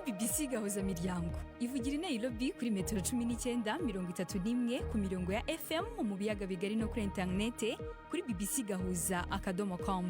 BBC gahuza miryango ivugira i Nairobi kuri metero 19:31 ku mirongo ya FM mu biyaga bigari no kuri interinete kuri bbcgahuza.com.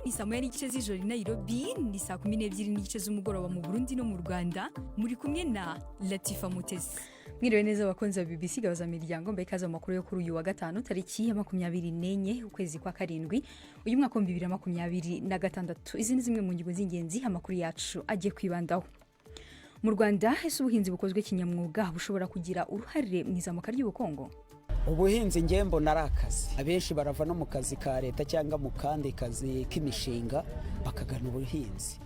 Ni saa moya n'igice z'ijoro i Nairobi, ni saa 12 n'igice z'umugoroba mu Burundi no mu Rwanda. Muri kumwe na Latifa Mutesi. Mwiriwe neza abakunzi ba BBC gahuza miryango, mbe kaza makuru yo kuri uyu wa gatanu tariki ya 24 ukwezi kwa karindwi uyu mwaka wa 2026. Izi ni zimwe mu ngingo z'ingenzi amakuru yacu agiye kwibandaho. Mu Rwanda ese ubuhinzi bukozwe kinyamwuga bushobora kugira uruhare mu izamuka ry'ubukungu? Ubuhinzi ngembo narakazi abenshi barava no mu kazi ka leta cyangwa mu kandi kazi k'imishinga bakagana ubuhinzi.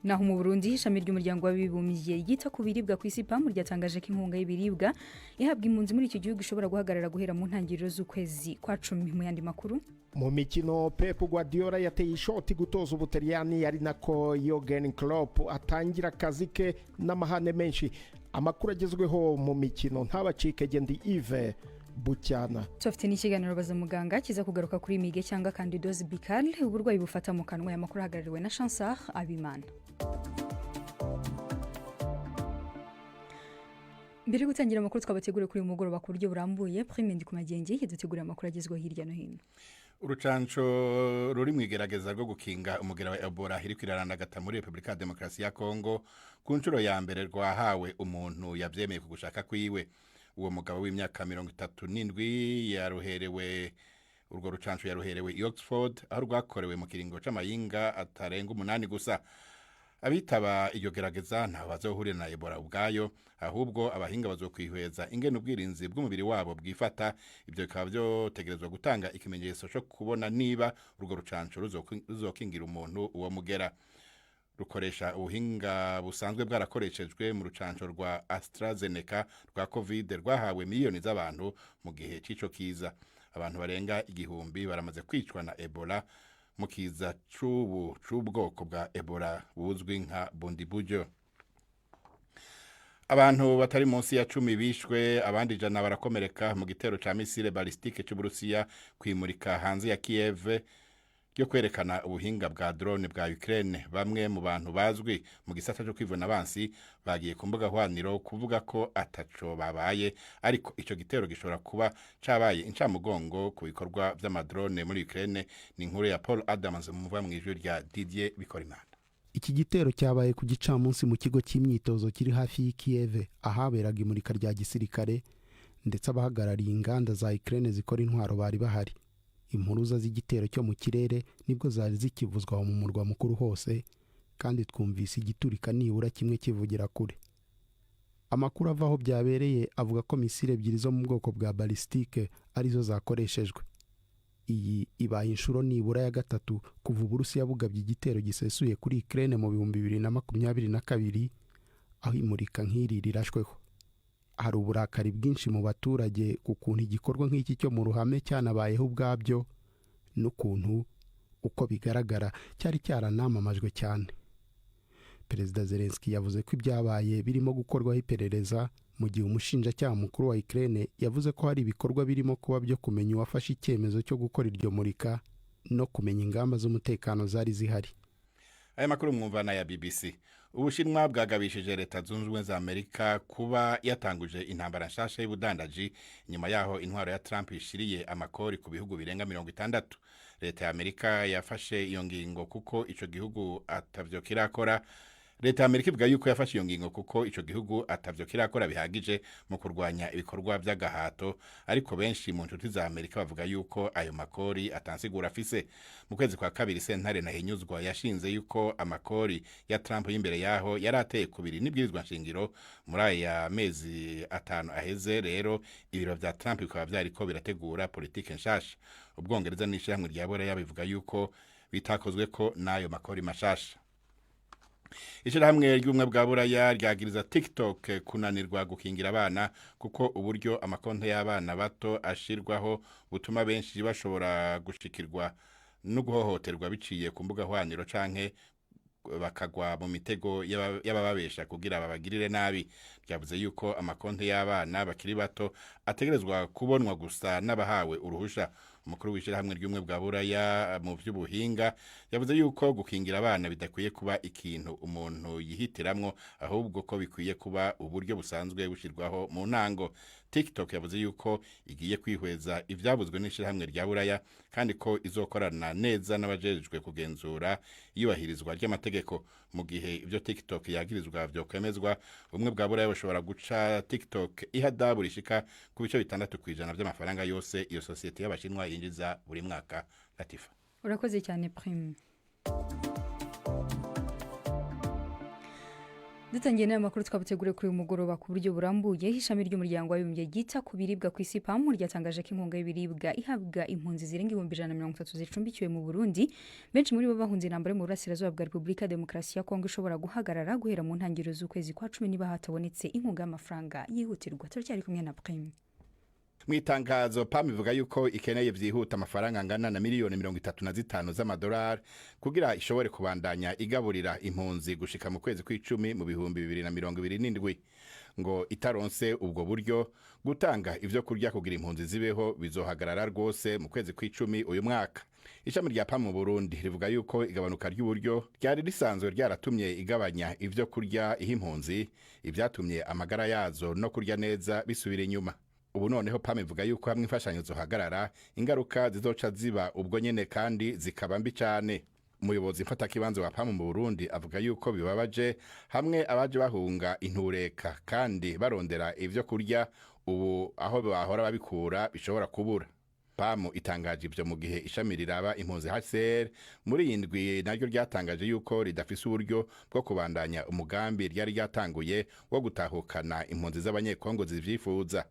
Naho mu Burundi ishami ry'umuryango w'abibumbye yita ku biribwa ku isi PAM ryatangaje ko inkunga y'ibiribwa ihabwa impunzi muri iki gihugu ishobora guhagarara guhera mu ntangiriro z'ukwezi kwa 10. Mu yandi makuru, mu mikino Pep Guardiola yateye ishoti gutoza Ubutaliyani ari nako Jurgen Klopp atangira akazi ke n'amahane menshi. Amakuru agezweho mu mikino ntabacike gendi Yves Bucyana. Tufite n'ikiganiro baza muganga kiza kugaruka kuri mige cyangwa candidose bicale, uburwayi bufata mu kanwa. Amakuru hagarariwe na Chancellor Abimana. Mbere gutangira amakuru twabateguriye kuri umugoroba ku buryo burambuye, Prime Ndikumagenge yaduteguriye amakuru agezweho hirya no hino. Urucanco ruri mu igerageza rwo gukinga umugera wa Ebola iri kwirarandagata muri Republika ya Demokarasi ya Kongo ku nshuro ya mbere rwahawe umuntu yavyemeye kugushaka kwiwe. Uwo mugabo w'imyaka 37 yaruherewe urwo rucanco yaruherewe i Oxford aho rwakorewe mu kiringo c'amayinga atarenga 8 gusa. Abitaba iyo gerageza nta bazohurira na Ebola ubwayo, ahubwo abahinga bazokwihweza ingene ubwirinzi bw'umubiri wabo bwifata. Ibyo bikaba byo tegerezwa gutanga ikimenyetso cyo kubona niba urwo rucanco ruzokingira umuntu uwo mugera. Rukoresha ubuhinga busanzwe bwarakoreshejwe mu rucanco rwa AstraZeneca rwa COVID rwahawe miliyoni z'abantu mu gihe c'ico kiza. Abantu barenga 1000 baramaze kwicwa na Ebola mu kiza c'ubwoko bwa Ebola buzwi nka Bundibugyo. Abantu batari munsi ya 10 bishwe, abandi 100 barakomereka mu gitero ca misile balistike c'Uburusiya kwimurika hanze ya Kiev yo kwerekana ubuhinga bwa drone bwa Ukraine. Bamwe mu bantu bazwi mu gisata cyo kwivuna abansi bagiye ku mbuga hwaniro kuvuga ko ataco babaye, ariko ico gitero gishobora kuba cabaye incamugongo ku bikorwa vy'amadrone muri Ukraine. Ni inkuru ya Paul Adams muva mu ijwi rya Didier Bikorimana. Iki gitero cyabaye ku gicamunsi mu kigo cy'imyitozo kiri hafi y'Kiev ahaberaga imurika rya gisirikare, ndetse abahagarariye inganda za Ukraine zikora intwaro bari bahari. Impuruza z'igitero cyo mu kirere nibwo zari zikivuzwa mu murwa mukuru hose, kandi twumvise igiturika nibura kimwe kivugira kure. Amakuru avaho byabereye avuga ko misile ebyiri zo mu bwoko bwa balistike arizo zakoreshejwe. Iyi ibaye inshuro nibura ya gatatu kuva Uburusiya bugabye igitero gisesuye kuri Ukraine mu 2022, aho imurika nk'iri rirashweho. Hari uburakari bwinshi mu baturage kukuntu igikorwa nk'iki cyo mu ruhame cyanabayeho ubwabyo, n'ukuntu uko bigaragara cyari cyaranamamajwe cyane. Perezida Zelensky yavuze ko ibyabaye birimo gukorwaho iperereza, mu gihe umushinjacyaha mukuru wa Ukraine yavuze ko hari ibikorwa birimo kuba byo kumenya uwafashe icyemezo cyo gukora iryo murika no kumenya ingamba z'umutekano zari zihari. Aya makuru mwumvana ya BBC. Ubushinwa bwagabishije Leta Zunze Ubumwe za Amerika kuba yatanguje intambara nshasha y'ubudandaji nyuma yaho intwaro ya Trump ishiriye amakori ku bihugu birenga 60. Leta ya Amerika yafashe iyo ngingo kuko ico gihugu atavyo kirakora. Leta ya Amerika ivuga yuko yafashe iyo ngingo kuko ico gihugu atavyo kirakora bihagije mu kurwanya ibikorwa by'agahato, ariko benshi mu nshuti za Amerika bavuga yuko ayo makori atansigura afise. Mu kwezi kwa kabiri sentare na hinyuzwa yashinze yuko amakori ya Trump y'imbere yaho yarateye kubiri n'ibwirizwa nshingiro muri aya mezi 5 aheze. Rero ibiro vya Trump bikaba byariko birategura politike nshasha. Ubwongereza n'ishyirahamwe rya Buraya bivuga yuko bitakozwe ko nayo makori mashasha. Ishirahamwe ry'umwe bwa Buraya ryagiriza TikTok kunanirwa gukingira abana kuko uburyo amakonte y'abana bato ashirwaho butuma benshi bashobora gushikirwa no guhohoterwa biciye ku mbuga hwaniro canke bakagwa mu mitego y'abababesha kugira babagirire nabi. Byavuze yuko amakonte y'abana bakiri bato ategerezwa kubonwa gusa n'abahawe uruhusha. Umukuru w'ishirahamwe ry'umwe bwa Buraya mu vy'ubuhinga yavuze yuko gukingira abana bidakwiye kuba ikintu umuntu yihitiramwo, ahubwo ko bikwiye kuba uburyo busanzwe bushirwaho mu ntango. TikTok yavuze yuko igiye kwihweza ivyavuzwe n'ishirahamwe rya Buraya kandi ko izokorana neza n'abajejwe kugenzura iyubahirizwa ry'amategeko. Mu gihe ivyo TikTok yagirizwa vyo kwemezwa, ubumwe bwa Buraya bushobora guca TikTok ihadabu rishika ku bice 6% vy'amafaranga yose iyo sosiyete y'abashinwa yinjiza buri mwaka. Latifa, urakoze cyane Prime. Dutangiye n'amakuru twabuteguriye kuri uyu mugoroba ku buryo burambuye. Ishami ry'umuryango w'abibumbye ryita ku biribwa ku isi PAM ryatangaje ko inkunga y'ibiribwa ihabwa impunzi zirenga 130 zicumbikiwe mu Burundi, benshi muri bo bahunze intambara mu burasirazuba bwa Repubulika Demokarasi ya Kongo, ishobora guhagarara guhera mu ntangiriro z'ukwezi kwa 10 niba hatabonetse inkunga y'amafaranga yihutirwa. Turacyari kumwe na Prime. Mwitangazo PAM ivuga yuko ikeneye vyihuta amafaranga angana na miliyoni 35 z'amadolari kugira ishobore kubandanya igaburira impunzi gushika mu kwezi kw'icumi mu bihumbi 2027. Ngo itaronse ubwo buryo gutanga ivyo kurya kugira impunzi zibeho bizohagarara rwose mu kwezi kw'icumi uyu mwaka. Ishami rya PAM mu Burundi rivuga yuko igabanuka ry'uburyo ryari risanzwe ryaratumye igabanya ivyo kurya ihimpunzi, ivyatumye amagara yazo no kurya neza bisubira inyuma. Ubu noneho PAM ivuga yuko hamwe imfashanyo zohagarara, ingaruka zizoca ziba ubwo nyene kandi zikaba mbi cyane. Umuyobozi mfatakibanza wa PAM mu Burundi avuga yuko bibabaje hamwe abaje bahunga intureka kandi barondera ivyo kurya, ubu aho bahora babikura bishobora kubura. PAM itangaje ivyo mu gihe ishami riraba impunzi HCR muri indwi naryo ryatangaje yuko ridafise uburyo bwo kubandanya umugambi ryari ryatanguye wo gutahukana impunzi z'abanyekongo zivyifuza.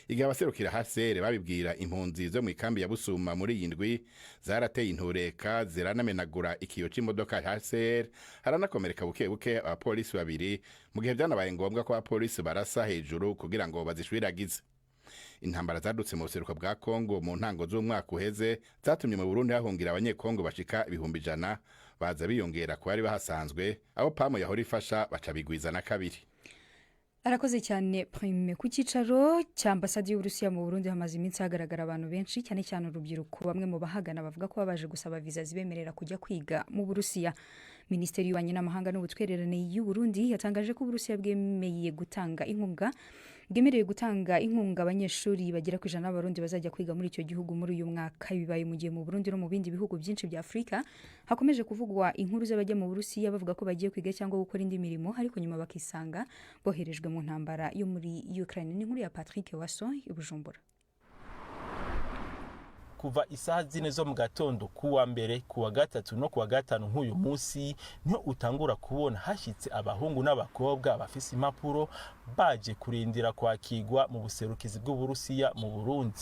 Igihe abaserukira HCR babibwira impunzi zo mu ikambi ya Busuma muri indwi, zarateye intureka ziranamenagura ikiyo c'imodoka HCR, haranakomereka buke buke abapolisi babiri, mu gihe byanabaye ngombwa ko abapolisi barasa hejuru kugira ngo bazishwiragize. Intambara zadutse mu buseruko bwa Kongo mu ntango z'umwaka uheze zatumye mu Burundi hahungira abanyekongo bashika 100,000, baza biyongera ku bari bahasanzwe, abo PAM yahora ifasha baca bigwiza na kabiri. Arakoze cyane Prime. Ku cyicaro cy'ambasade y'Uburusiya mu Burundi hamaze iminsi hagaragara abantu benshi, cyane cyane urubyiruko. Bamwe mu bahagana bavuga ko babaje gusaba visa zibemerera kujya kwiga mu Burusiya. Minisiteri y'Ububanyi n'Amahanga n'Ubutwererane y'u Burundi yatangaje ko Uburusiya bwemereye gutanga inkunga abanyeshuri bagera ku 100 b'Abarundi bazajya kwiga muri icyo gihugu muri uyu mwaka. Bibaye mu gihe mu Burundi no mu bindi bihugu byinshi bya Afrika hakomeje kuvugwa inkuru z'abajya mu Burusiya bavuga ko bagiye kwiga cyangwa gukora indi mirimo, ariko nyuma bakisanga boherejwe mu ntambara yo muri Ukraine. Ni inkuru ya Patrick Wasson i Bujumbura. Kuva isaha 4 zo mu gatondo kuwa mbere, kuwa gatatu no kuwa gatanu nk'uyu munsi niho utangura kubona hashitse abahungu n'abakobwa bafise impapuro baje kurindira kwakigwa mu buserukizi bw'Uburusiya mu Burundi.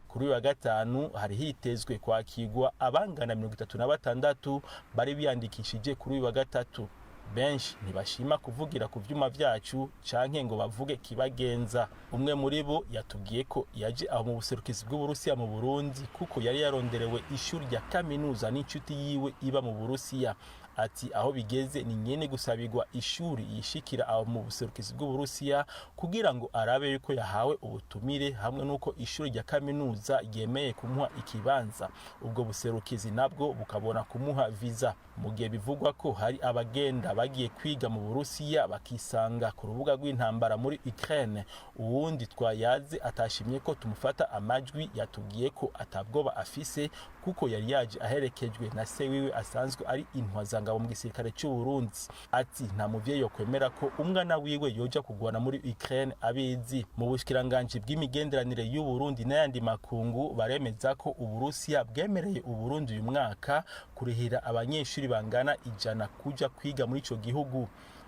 Kuri wa gatanu hari hitezwe kwakigwa abangana 36 bari biyandikishije kuri wa gatatu. Benshi ntibashima kuvugira ku vyuma vyacu canke ngo bavuge kibagenza. Umwe muri bo yatubwiye ko yaje aho mu buserukizi bw'Uburusiya mu Burundi kuko yari yaronderewe ishuri rya kaminuza n'inshuti yiwe iba mu Burusiya. Ati aho bigeze ni nyene gusabirwa ishuri yishikira aho mu buserukizi bw'Uburusiya kugira ngo arabe yuko yahawe ubutumire hamwe nuko ishuri rya kaminuza yemeye kumuha ikibanza. Ubwo buserukizi nabwo bukabona kumuha visa. Mu gihe bivugwa ko hari abagenda bagiye kwiga mu Burusiya bakisanga ku rubuga rw'intambara muri Ukraine, uwundi twayaze atashimye ko tumufata amajwi yatubwiye ko atabwoba afise kuko yari yaje aherekejwe na se wiwe asanzwe ari intwazangabo mu gisirikare cy'u Burundi. Ati nta muvyeyi yo kwemera ko umwana wiwe yoja kugwana muri Ukraine abizi. Mu bushikiranganje bw'imigenderanire y'u Burundi n'ayandi makungu baremeza ko Uburusiya bwemereye u Burundi uyu mwaka kurihira abanyeshuri bangana 100 kuja kwiga muri ico gihugu.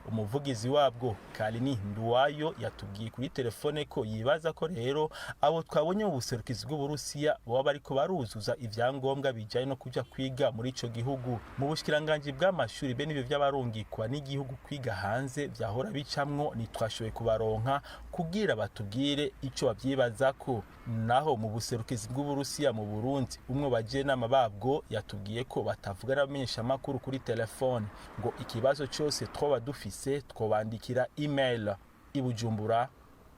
umuvugizi wabwo Kalini Nduwayo yatubwiye kuri telefone ko yibaza ko rero abo twabonye mu buserukizi bw'Uburusiya baba bariko baruzuza ivyangombwa bijanye no kuja kwiga muri ico gihugu. Mu bushikiranganje bw'amashuri be n'ibyo by'abarungikwa n'igihugu kwiga hanze vyahora bicamwo nitwashoboye kubaronka kugira batubwire ico bavyibazako. Naho mu buserukizi bw'Uburusiya mu Burundi umwe bajenama babwo yatubwiye ko batavugana n'abamenyesha makuru kuri telefone ngo ikibazo cyose twoba dufise twobandikira email. Ibujumbura,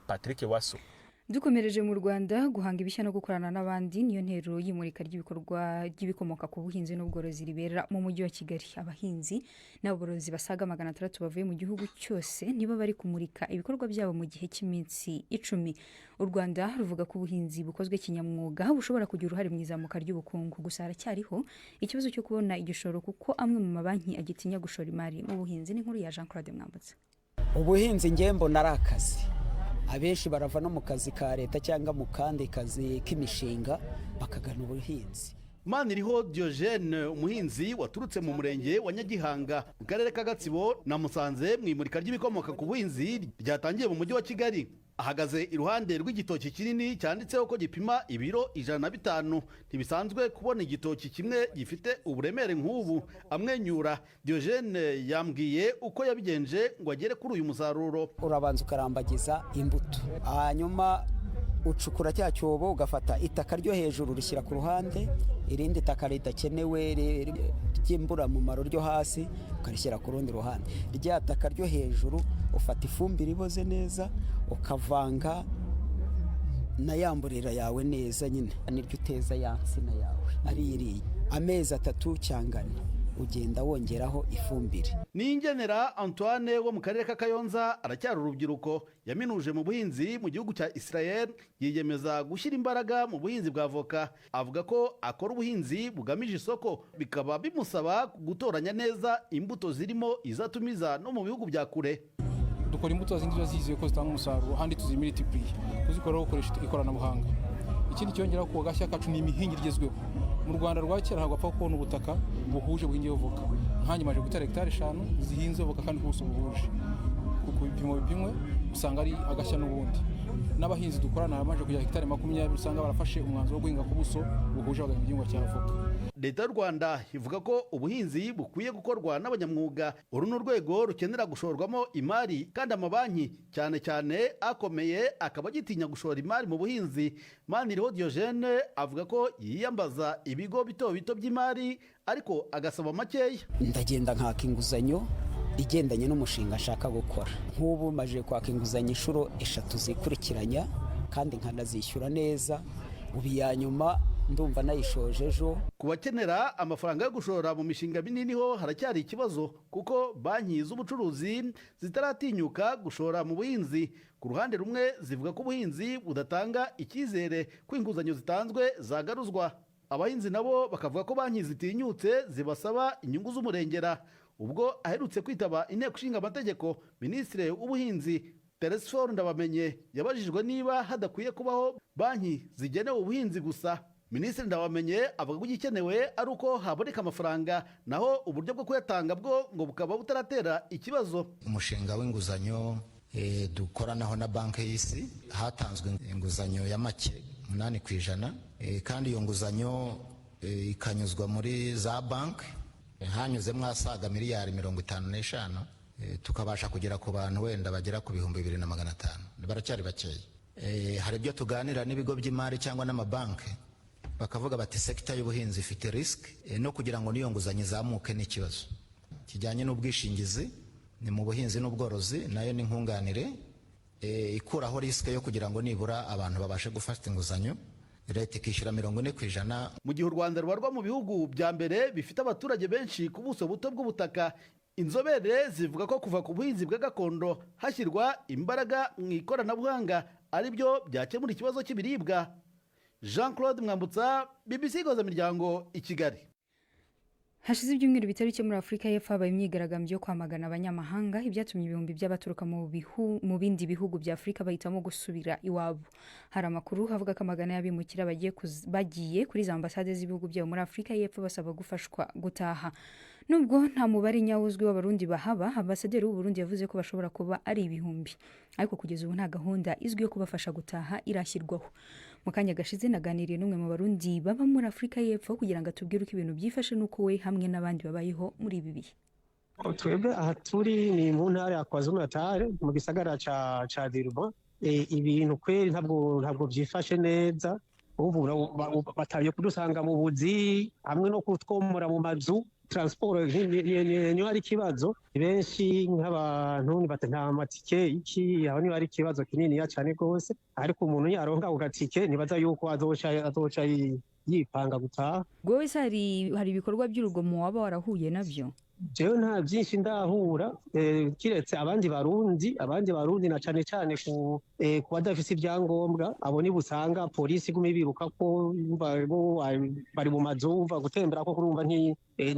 Patrick Waso. Dukomereje mu Rwanda, guhanga ibishya no gukorana n'abandi niyo ntero y'imurika ry'ibikorwa ry'ibikomoka ku buhinzi n'ubworozi ribera mu mujyi wa Kigali. Abahinzi n'aborozi basaga 600 bavuye mu gihugu cyose nibo bari kumurika ibikorwa byabo mu gihe cy'iminsi 10. U Rwanda ruvuga ko ubuhinzi bukozwe kinyamwuga bushobora kugira uruhare mu izamuka ry'ubukungu, gusa haracyariho ikibazo cyo kubona igishoro kuko amwe mu mabanki agitinya gushora imari mu buhinzi. N'inkuru ya Jean Claude Mwambutse. Ubuhinzi ngembo narakazi. Abenshi barava no mu kazi ka leta cyangwa mu kandi kazi k'imishinga bakagana ubuhinzi. Maniriho Diogene, umuhinzi waturutse mu murenge wa Nyagihanga mu karere ka Gatsibo na Musanze mu imurika ry'ibikomoka ku buhinzi ryatangiye mu mujyi wa Kigali. Ahagaze iruhande rw'igitoki kinini cyanditseho ko gipima ibiro 105. Ntibisanzwe kubona igitoki kimwe gifite uburemere nk'ubu. Amwenyura, Diogene yambwiye uko yabigenje ngo agere kuri uyu musaruro. Urabanza ukarambagiza imbuto, hanyuma ucukura cya cyobo ugafata itaka ryo hejuru rishyira ku ruhande, irindi taka ridakenewe ry'imbura mu maro ryo hasi ukarishyira ku rundi ruhande. Rya taka ryo hejuru ufata ifumbire iboze neza ukavanga na yamburira yawe neza, nyine niryo uteza ya nsina yawe ari iriye. Amezi 3 cyangwa 4 ugenda wongeraho ifumbire. Ningenera Antoine wo mu karere ka Kayonza aracyari urubyiruko, yaminuje mu buhinzi mu gihugu cya Israel, yiyemeza gushyira imbaraga mu buhinzi bwa avoka. Avuga ko akora ubuhinzi bugamije isoko, bikaba bimusaba gutoranya neza imbuto zirimo izatumiza no mu bihugu bya kure. Dukora imbuto zindi ziziye ko zitanga umusaruro, handi tuzimultiply kuzikora gukoresha ikoranabuhanga. Ikindi cyongera ko gashya kacu ni imihingi igezweho. Mu Rwanda rwa kera hagapfa kubona ubutaka buhuje buhingiye voka. Nkanjye maje gutera hectare 5 zihinze voka kandi kubuso buhuje. Kuko bipimwe usanga ari agashya n'ubundi. N'abahinzi dukorana amaje kujya hectare 20 usanga barafashe umwanzo wo guhinga kubuso buhuje bagahinga igihingwa cya voka. Leta y'u Rwanda ivuga ko ubuhinzi bukwiye gukorwa n'abanyamwuga. Uru n'urwego rukenera gushorwamo imari, kandi amabanki cyane cyane akomeye akaba gitinya gushora imari mu buhinzi. Maniriho Diogene avuga ko yiyambaza ibigo bito bito by'imari ariko agasaba makeya. Ndagenda nkaka inguzanyo igendanye n'umushinga ashaka gukora. Nk'ubu maje kwaka inguzanyo inshuro 3 zikurikiranya kandi nkanazishyura neza. Ubu ya nyuma ndumva nayishoje ejo. Kubakenera amafaranga yo gushora mu mishinga minini ho haracyari ikibazo, kuko banki z'ubucuruzi zitaratinyuka gushora mu buhinzi. Ku ruhande rumwe zivuga ko ubuhinzi budatanga icyizere ko inguzanyo zitanzwe zagaruzwa. Abahinzi nabo bakavuga ko banki zitinyutse zibasaba inyungu z'umurengera. Ubwo aherutse kwitaba inteko ishinga amategeko, Minisitiri w'Ubuhinzi Teresphore Ndabamenye yabajijwe niba hadakwiye kubaho banki zigenewe ubuhinzi gusa. Minisitiri Ndabamenye avuga ko igikenewe ari uko haboneka amafaranga, naho uburyo bwo kuyatanga bwo ngo bukaba butaratera ikibazo. Umushinga w'inguzanyo dukoranaho na banki y'isi, hatanzwe inguzanyo ya make 8%, kandi iyo nguzanyo ikanyuzwa muri za banki, hanyuzemo asaga miliyari 55, tukabasha kugera ku bantu wenda bagera ku 2,500. Baracyari bakeya. Hari ibyo tuganira n'ibigo by'imari cyangwa n'amabanki, bakavuga bati sekita y'ubuhinzi ifite risk, no kugira ngo niyo nguzanyo izamuke n'ikibazo kijyanye n'ubwishingizi ni mu buhinzi n'ubworozi, nayo ni nkunganire ikuraho risk yo kugira ngo nibura abantu babashe gufata inguzanyo. Leta ikishyura 40%. Mu gihe u Rwanda rubarwa mu bihugu bya mbere bifite abaturage benshi ku buso buto bw'ubutaka, inzobere zivuga ko kuva ku buhinzi bwa gakondo hashyirwa imbaraga mu ikoranabuhanga ari byo byakemura ikibazo cy'ibiribwa. Jean Claude Mwambutsa, BBC Gahuzamiryango, i Kigali. Hashize ibyumweru bitari cyo muri Afurika y'Epfo habaye imyigaragambyo yo kwamagana abanyamahanga, ibyatumye ibihumbi by'abaturuka mu bindi bihugu bya Afurika bahitamo gusubira iwabo. Hari amakuru havuga ko amagana y'abimukira bagiye kuri za ambasade z'ibihugu byabo muri Afurika y'Epfo basaba gufashwa gutaha. nubwo nta mubare nyawuzwi w'abarundi bahaba, ambasaderi w'Uburundi yavuze ko bashobora kuba ari ibihumbi, ariko kugeza ubu nta gahunda izwi yo kubafasha gutaha irashyirwaho. Mu kanya gashize naganiriye n'umwe mu barundi baba muri Afurika y'Epfo kugira ngo atubwire uko ibintu byifashe n'uko we hamwe n'abandi babayeho muri ibi bihe. Twebwe aha turi ni mu ntara ya KwaZulu-Natal mu gisagara ca Durban. Ibintu kweri ntabwo byifashe neza, ubu bataye kudusanga mu buzi hamwe no kutwomora mu mazu. Transport niyo ari kibazo, benshi nk'abantu nta matike iki aho niyo ari kibazo kinini cyane gose, ariko umuntu yaronka ugatike nibaza yuko azoca yipanga gutaha. Gwe hari ibikorwa by'urugomo waba warahuye navyo? Jewe nta byinshi ndahura, kiretse abandi barundi na cyane ku badafise ibyangombwa, abo ni busanga polisi gume biruka ko bari mu mazu gutembera ko kurumva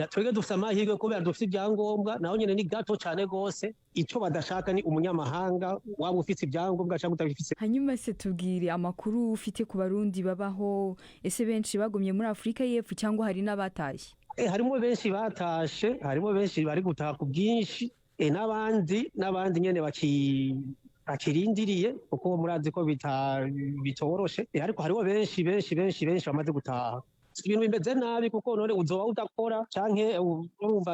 twebwe dufite amahirwe kubera dufite ibyangombwa, naho nyine ni gato cyane gose. Icyo badashaka ni umunyamahanga waba ufite ibyangombwa cyangwa utabifite. Hanyuma se tubwire amakuru ufite ku barundi babaho, ese benshi bagumye muri Afurika y'Epfo cyangwa hari n'abatashye? Harimo benshi batashe, harimo benshi bari gutaha ku bwinshi, n'abandi nyene bakirindiriye kuko murazi ko bitoroshe, ariko hariho benshi bamaze gutaha. Ibintu bimeze nabi kuko none uzoba udakora canke urumva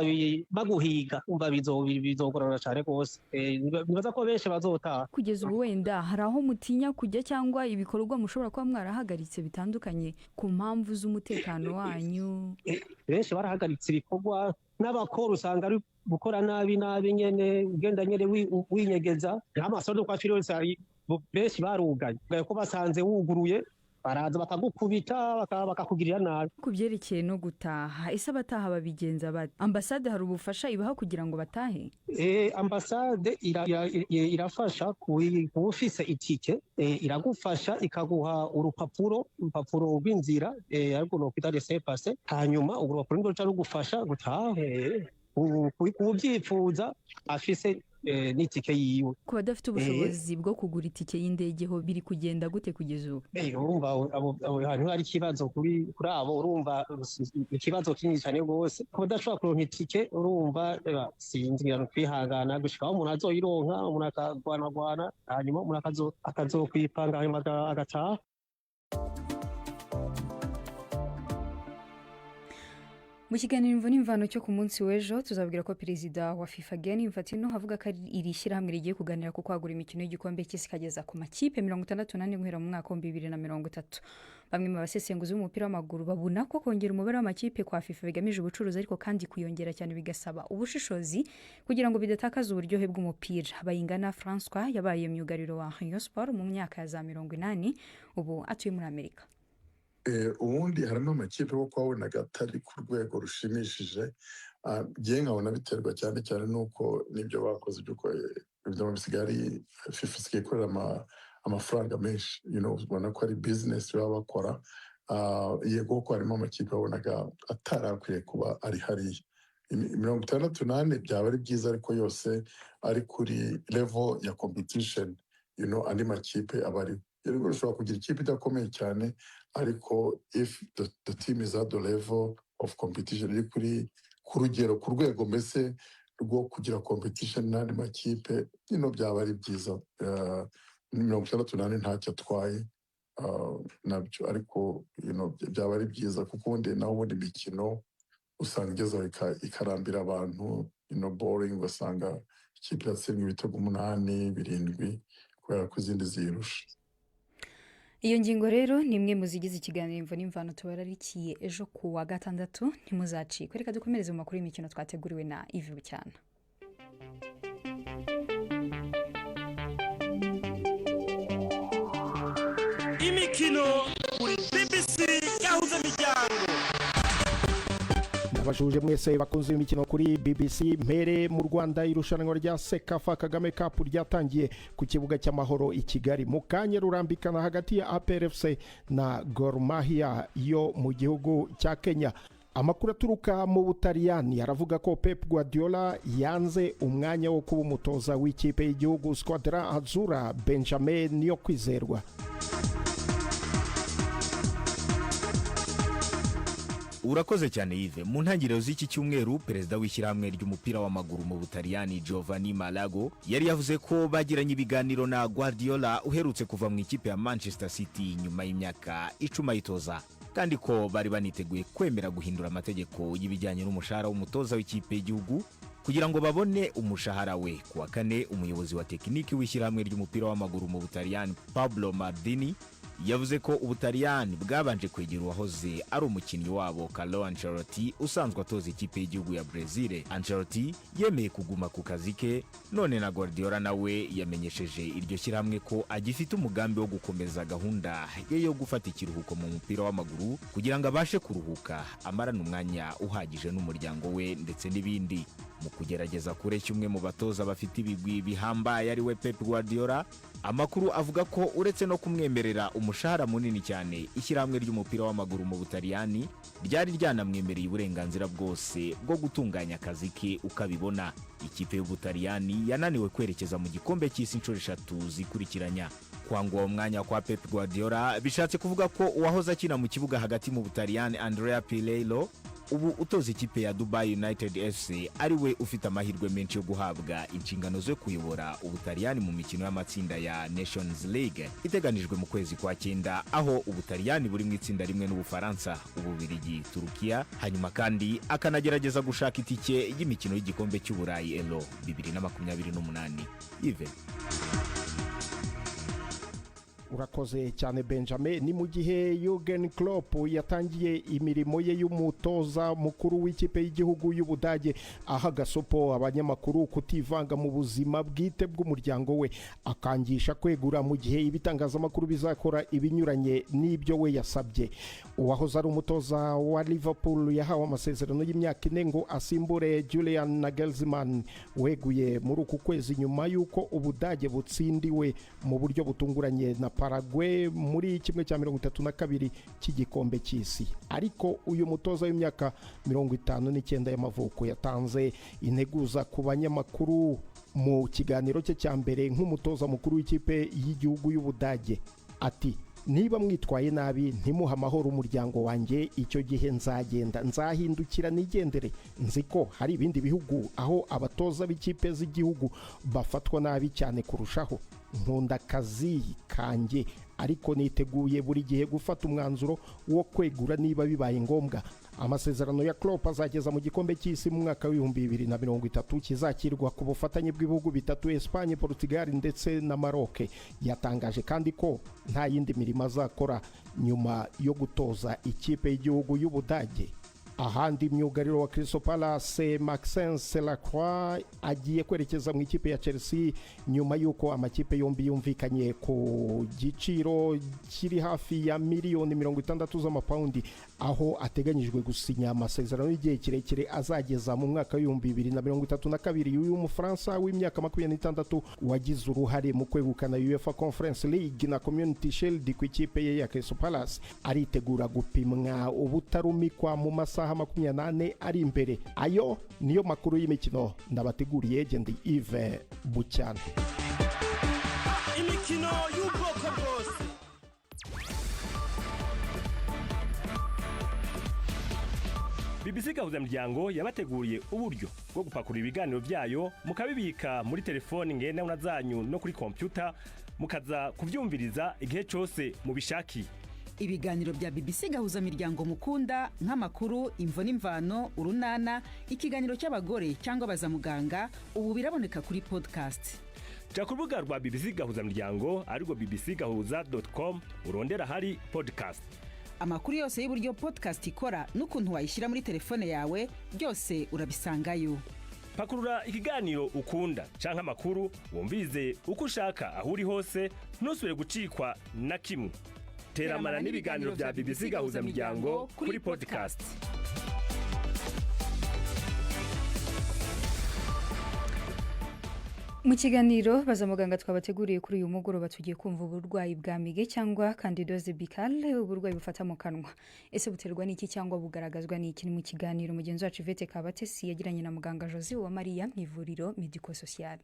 baguhiga, umva bizogorana cyane gose. Nibaza ko benshi bazotaha. Kugeza ubu wenda hari aho mutinya kujya cyangwa ibikorwa mushobora kuba mwarahagaritse bitandukanye ku mpamvu z'umutekano wanyu? Benshi barahagaritse ibikorwa, n'abakora usanga ari gukora nabi nyene, ugenda nyene winyegeza. Amasoko kwa Firios benshi barugaye ko basanze wuguruye, baraza bakagukubita bakakugirira nabi. Kubyerekeye no gutaha, ese abataha babigenza bate? Ambasade hari ubufasha ibaha kugira ngo batahe? Ambasade irafasha kuufise itike, iragufasha ikaguha urupapuro rw'inzira, ariko no kwita laissez-passer, hanyuma urupapuro nirwo rugufasha gutaha. Kubyifuza afise n'itike yiwe. Ku badafite ubushobozi bwo kugura itike y'indege ho biri kugenda gute kugeza ubu? Urumva abo hantu hari ikibazo kuri abo, urumva ikibazo kinini cyane gose. Ku badashobora kuronka itike, urumva sinzira no kwihangana gushika aho umuntu azoyironka, umuntu akagwana, hanyuma umuntu akazokwipanga hanyuma agataha. Mu kiganiro Imvo n'Imvano cyo ku munsi w'ejo tuzabwira ko perezida wa FIFA Gianni Infantino avuga ko iri shyirahamwe rigiye kuganira ku kwagura imikino y'igikombe cy'isi kageza ku makipe 68 guhera mu mwaka wa 2030. Bamwe mu basesenguzi b'umupira w'amaguru babona ko kongera umubare w'amakipe kwa FIFA bigamije ubucuruzi, ariko kandi kuyongera cyane bigasaba ubushishozi kugira ngo bidatakaza uburyohe bw'umupira. Bayingana François yabaye myugariro wa Rayon Sport mu myaka ya za 80, ubu atuye muri Amerika. Ubundi harimo amakipe yo kwabonaga atari ku rwego rushimishije, ngiye nkabona biterwa cyane nuko n'ibyo bakoze by'uko ibyo bisigaye FIFA isigaye ikorera amafaranga menshi, ubona ko ari business baba bakora. Yego ko harimo amakipe babonaga atarakwiye kuba ari hariya. 68 byaba ari byiza, ariko yose ari kuri level ya competition, andi makipe aba ari rero ushobora kugira ikipe idakomeye cyane, ariko if the team is at the level of competition, iri ku rugero, ku rwego mbese rwo kugira competition n'andi makipe, byaba ari byiza. 68 ntacyo atwaye nabyo, ariko byaba ari byiza kuko ubundi naho ubundi imikino usanga igezeho ikarambira abantu, boring, ugasanga ikipe yatsindwa ibitego 8, 7 kubera ko izindi zirusha. Iyo ngingo rero ni imwe mu zigize ikiganiro Imvo n'Imvano tubararikiye ejo ku wa gatandatu, ntimuzacikwe. Reka dukomereze mu makuru y'imikino twateguriwe na Yves Bucyana. Imikino kuri BBC yahuza imiryango. Abajuje mwese bakunze imikino kuri BBC. Mpere mu Rwanda, irushanwa rya Sekafa Kagame Cup ryatangiye ku kibuga cy'Amahoro i Kigali. Mu kanya rurambikana hagati ya APR FC na Gor Mahia yo mu gihugu cya Kenya. Amakuru aturuka mu Butaliyani aravuga ko Pep Guardiola yanze umwanya wo kuba umutoza w'ikipe y'igihugu Squadra Azzurra Benjamin Niyokwizerwa. Urakoze cyane Yves. Mu ntangiriro z'iki cyumweru perezida w'ishyirahamwe ry'umupira w'amaguru mu Butaliyani Giovanni Malago yari yavuze ko bagiranye ibiganiro na Guardiola uherutse kuva mu ikipe ya Manchester City nyuma y'imyaka 10 ayitoza, kandi ko bari baniteguye kwemera guhindura amategeko y'ibijyanye n'umushahara w'umutoza w'ikipe y'igihugu kugira ngo babone umushahara we. Kuwa kane umuyobozi wa tekiniki w'ishyirahamwe ry'umupira w'amaguru mu Butaliyani Pablo Maldini yavuze ko Ubutaliyani bwabanje kwegera uwahoze ari umukinnyi wabo Carlo Ancelotti usanzwe atoza ikipe y'igihugu ya Brazil. Ancelotti yemeye kuguma ku kazi ke, none na Guardiola nawe yamenyesheje iryo shyirahamwe ko agifite umugambi wo gukomeza gahunda ye yo gufata ikiruhuko mu mupira w'amaguru kugira ngo abashe kuruhuka amarana umwanya uhagije n'umuryango we ndetse n'ibindi. Mu kugerageza kureshya umwe mu batoza bafite ibigwi bihambaye ari we Pep Guardiola, amakuru avuga ko uretse no kumwemerera umushahara munini cyane, ishyirahamwe ry'umupira w'amaguru mu Butaliyani ryari ryanamwemereye uburenganzira bwose bwo gutunganya akazi ke ukabibona. Ikipe y'Ubutaliyani yananiwe kwerekeza mu gikombe cy'isi inshuro 3 zikurikiranya. Kwangwa uwo mwanya kwa Pep Guardiola bishatse kuvuga ko uwahoze akina mu kibuga hagati mu Butaliyani Andrea Pirlo ubu utoza ikipe ya Dubai United FC ari we ufite amahirwe menshi yo guhabwa inshingano zo kuyobora Ubutaliyani mu mikino y'amatsinda ya Nations League iteganijwe mu kwezi kwa 9, aho Ubutaliyani buri mu itsinda rimwe n'Ubufaransa, Ububirigi, Turukiya, hanyuma kandi akanagerageza gushaka itike y'imikino y'igikombe cy'Uburayi Euro 2028. Yves. Urakoze cyane Benjamin. Ni mu gihe Jurgen Klopp yatangiye imirimo ye y'umutoza mukuru w'ikipe y'igihugu y'Ubudage, aha gasopo abanyamakuru kutivanga mu buzima bwite bw'umuryango we, akangisha kwegura mu gihe ibitangazamakuru bizakora ibinyuranye n'ibyo we yasabye. Uwahoze ari umutoza wa Liverpool yahawe amasezerano y'imyaka 4 ngo asimbure Julian Nagelsmann weguye muri uku kwezi nyuma y'uko Ubudage butsindiwe mu buryo butunguranye na Paraguay muri 32 cy'igikombe cy'isi. Ariko uyu mutoza w'imyaka 59 y'amavuko yatanze integuza ku banyamakuru mu kiganiro cye cya mbere nk'umutoza mukuru w'ikipe y'igihugu y'Ubudage. Ati, niba mwitwaye nabi ntimuha amahoro umuryango wanjye, icyo gihe nzagenda, nzahindukira nigendere. Nzi ko hari ibindi bihugu aho abatoza b'ikipe z'igihugu bafatwa nabi cyane kurushaho. Nkunda akazi kanjye, ariko niteguye buri gihe gufata umwanzuro wo kwegura niba bibaye ngombwa. Amasezerano ya Klopp azageza mu gikombe cy'isi mu mwaka w'2030 kizakirwa ku bufatanye bw'ibihugu bitatu, Espagne, Portugal ndetse na Maroc. Yatangaje kandi ko nta yindi mirimo azakora nyuma yo gutoza ikipe y'igihugu y'Ubudage. Ahandi myugariro wa Crystal Palace Maxence Lacroix agiye kwerekeza mu ikipe ya Chelsea nyuma y'uko amakipe yombi yumvikanye ku giciro kiri hafi ya miliyoni 60 z'amapaundi, aho ateganyijwe gusinya amasezerano y'igihe kirekire azageza mu mwaka w'2032. Uyu Mufaransa w'imyaka 26 wagize uruhare mu kwegukana UEFA Conference League na Community Shield ku ikipe ye ya Crystal Palace aritegura gupimwa ubutarumikwa mu masaha 28 ari imbere. Ayo niyo makuru y'imikino ndabateguriye. Ndi Yves Bucyana. Imikino y'ubwoko bwose. BBC Gahuzamuryango yabateguriye uburyo bwo gupakura ibiganiro byayo mukabibika muri telefoni ngendanwa zanyu no kuri computer, mukaza kubyumviriza igihe cyose mubishakiye. Ibiganiro bya BBC Gahuzamiryango mukunda nk'amakuru, imvo n'imvano, urunana, ikiganiro cy'abagore cyangwa bazamuganga, ubu biraboneka kuri podcast. Ja ku rubuga rwa BBC Gahuzamiryango ariko bbcgahuza.com urondera hari podcast. Amakuru yose y'uburyo podcast ikora n'ukuntu wayishyira muri telefone yawe byose urabisangayo. Pakurura ikiganiro ukunda canke amakuru wumvirize uko ushaka aho uri hose, ntusubire gucikwa na kimwe. Teramana n'ibiganiro bya BBC Gahuzamiryango kuri podcast. Mu kiganiro bazamuganga twabateguriye kuri uyu mugoroba tugiye kumva uburwayi bwa mige cyangwa candidose bicale, uburwayi bufata mu kanwa. Ese buterwa n'iki cyangwa bugaragazwa n'iki? Mu kiganiro mugenzi wacu Vete Kabatesi yagiranye na muganga Jose wa Maria mu ivuriro Medico Social.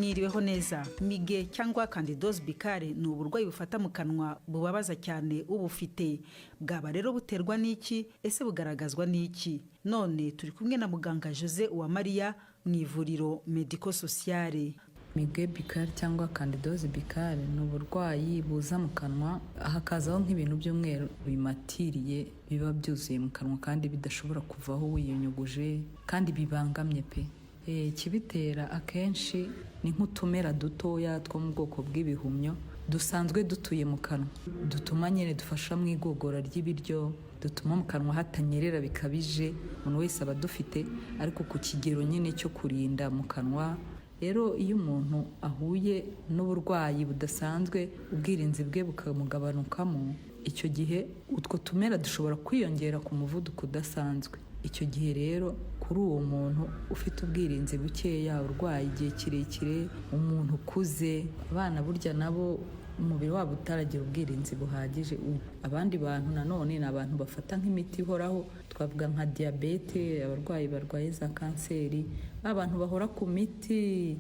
mwiriweho neza. Mige cyangwa candidose bicale ni uburwayi bufata mu kanwa bubabaza cyane ubufite. Bwaba rero buterwa n'iki? Ese bugaragazwa n'iki? None turi kumwe na muganga Jose Uwamariya mu ivuriro Medico Sociale. Migue bicale cyangwa candidose bicale ni uburwayi buza mu kanwa hakazaho nk'ibintu by'umweru bimatiriye biba byuzuye mu kanwa kandi bidashobora kuvaho wiyunyuguje kandi bibangamye pe. Ikibitera akenshi ni nk'utumera dutoya two mu bwoko bw'ibihumyo dusanzwe dutuye mu kanwa, dutuma nyine dufasha mu igogora ry'ibiryo, dutuma mu kanwa hatanyerera bikabije. Umuntu wese aba dufite ariko ku kigero nyine cyo kurinda mu kanwa. Rero iyo umuntu ahuye n'uburwayi budasanzwe ubwirinzi bwe bukamugabanukamo, icyo gihe utwo tumera dushobora kwiyongera ku muvuduko udasanzwe. Icyo gihe rero kuri uwo muntu ufite ubwirinzi bukeya, urwaye igihe kirekire, umuntu ukuze, abana burya nabo umubiri wabo utaragira ubwirinzi buhagije. Abandi bantu nanone ni abantu bafata nk'imiti ihoraho, twavuga nka diyabete, abarwayi barwaye za kanseri, abantu bahora ku miti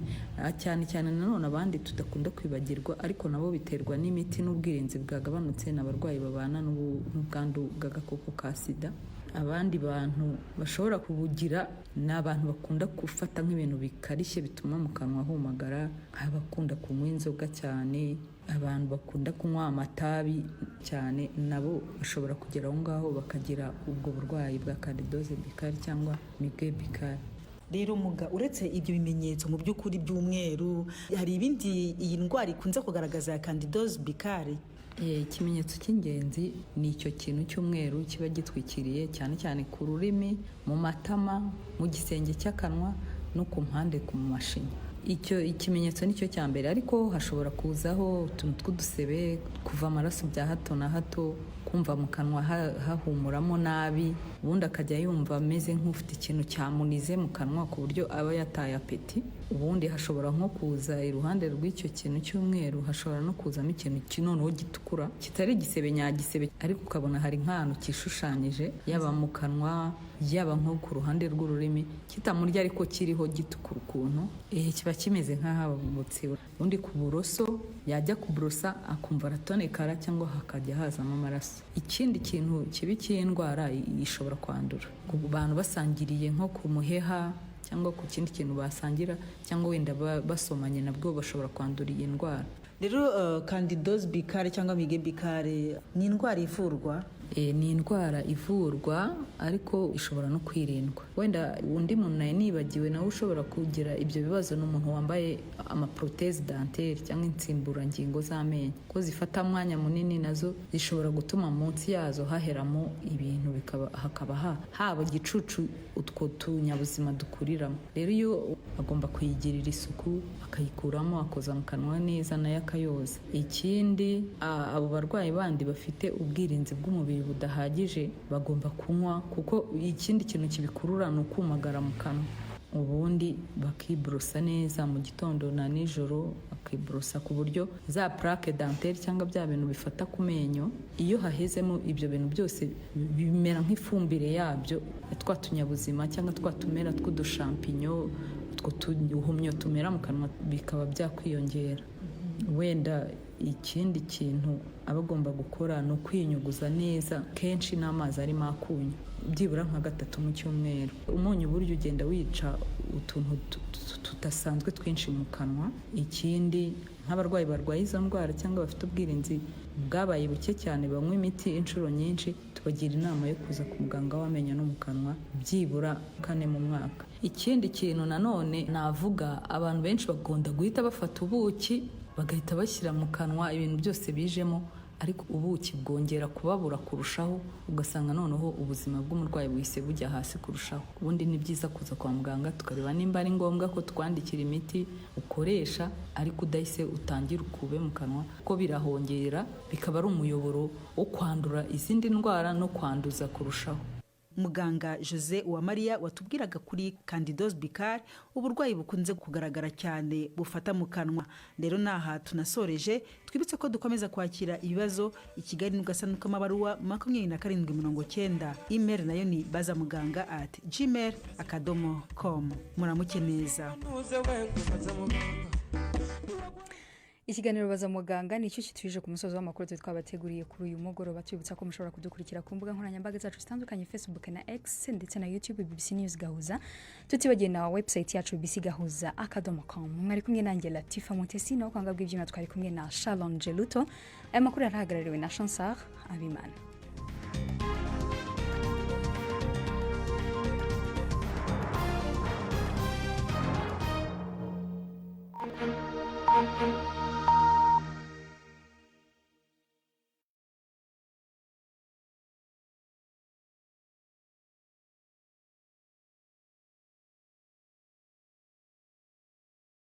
cyane cyane. Nanone abandi tudakunda kwibagirwa ariko nabo biterwa n'imiti n'ubwirinzi bwagabanutse, n'abarwayi babana n'ubwandu bw'agakoko ka sida. Abandi bantu bashobora kubugira ni abantu bakunda gufata nk'ibintu bikarishye bituma mu kanwa humagara, nk'abakunda kunywa inzoga cyane, abantu bakunda kunywa amatabi cyane, nabo bashobora kugera aho ngaho bakagira ubwo burwayi bwa candidose bicale cyangwa migue bicale. Rero muga, uretse ibyo bimenyetso mu by'ukuri by'umweru, hari ibindi iyi ndwara ikunze kugaragaza ya candidose bicale? Ikimenyetso cy'ingenzi ni icyo kintu cy'umweru kiba gitwikiriye cyane cyane ku rurimi, mu matama, mu gisenge cy'akanwa no ku mpande ku mashinya. Icyo ikimenyetso nicyo cya mbere, ariko hashobora kuzaho utuntu tw'udusebe, kuva amaraso bya hato na hato, kumva mu kanwa hahumuramo nabi, ubundi akajya yumva ameze nk'ufite ikintu cyamunize mu kanwa ku buryo aba yataye apeti. Ubundi hashobora nko kuza iruhande rw'icyo kintu cy'umweru, hashobora no kuzamo ikintu kinoneho gitukura kitari igisebe nyagisebe, ariko ukabona hari nk'ahantu kishushanyije, yaba mu kanwa yaba nko ku ruhande rw'ururimi, kitamurya ariko kiriho gitukura ukuntu, kiba kimeze nk'ahabutse. Ubundi ku buroso yajya kubrosa akumva aratonekara cyangwa hakajya hazamo amaraso. Ikindi kintu kibi cy'indwara ishobora kwandura ku bantu basangiriye nko ku muheha cyangwa ku kindi kintu basangira, cyangwa wenda basomanye, nabwo bashobora kwandura iyi ndwara. Rero candidose bicale cyangwa migue bicale ni indwara ivurwa? Ni indwara ivurwa ariko ishobora no kwirindwa. Wenda undi muntu naye nibagiwe nawe ushobora kugira ibyo bibazo n'umuntu wambaye amaproteze dentaire cyangwa insimburangingo z'amenyo, ko zifata mwanya munini, nazo zishobora gutuma munsi yazo haheramo ibintu, hakaba haba gicucu utwo tunyabuzima dukuriramo. Rero iyo agomba kuyigirira isuku, akayikuramo, akoza mu kanwa neza, nayo akayoza. Ikindi abo barwayi bandi bafite ubwirinzi bw'umubiri budahagije bagomba kunywa, kuko ikindi kintu kibikurura ni ukumagara mu kanwa. Ubundi bakiborosa neza mu gitondo na nijoro, bakiborosa ku buryo za plaque dentaire cyangwa bya bintu bifata ku menyo, iyo hahezemo ibyo bintu byose bimera nk'ifumbire yabyo, twa tunyabuzima cyangwa twa tumera tw'udushampinyo, utwo tuhumyo tumera mu kanwa bikaba byakwiyongera. Wenda ikindi kintu abagomba gukora ni ukwinyuguza neza kenshi n'amazi arimo akunyu, byibura nka 3 mu cyumweru. Umunyu buryo ugenda wica utuntu tudasanzwe twinshi mu kanwa. Ikindi nk'abarwayi barwaye izo ndwara cyangwa bafite ubwirinzi bwabaye buke cyane, banywa imiti inshuro nyinshi, tubagira inama yo kuza ku muganga w'amenyo no mu kanwa byibura 4 mu mwaka. Ikindi kintu nanone navuga, abantu benshi bagomba guhita bafata ubuki bagahita bashyira mu kanwa, ibintu byose bijemo, ariko ubuki bwongera kubabura kurushaho, ugasanga noneho ubuzima bw'umurwayi buhise bujya hasi kurushaho. Ubundi ni byiza kuza kwa muganga tukareba nimba ari ngombwa ko twandikira imiti ukoresha, ariko udahise utangira ukube mu kanwa, ko birahongera bikaba ari umuyoboro wo kwandura izindi ndwara no kwanduza kurushaho. Muganga Jose Uwamariya watubwiraga kuri candidose bicale, uburwayi bukunze kugaragara cyane bufata mu kanwa. Rero naha tunasoreje, twibutse ko dukomeza kwakira ibibazo Kigali n'ugasanuka amabaruwa 2790. Email nayo ni bazamuganga@gmail.com. Muramuke neza. ikiganiro baza muganga nicyo kituje ku musozo w'amakuru twabateguriye kuri uyu mugoroba tubibutsa ko mushobora kudukurikira ku mbuga nkoranyambaga zacu zitandukanye Facebook na X ndetse na YouTube BBC News Gahuza tutibagiye na website yacu bbcgahuza.com mwari kumwe nanjye Latifa Mutesi naho kwanga bw'ibyuma twari kumwe na Shalom Jeluto aya makuru yarahagarariwe na Chansar Abimana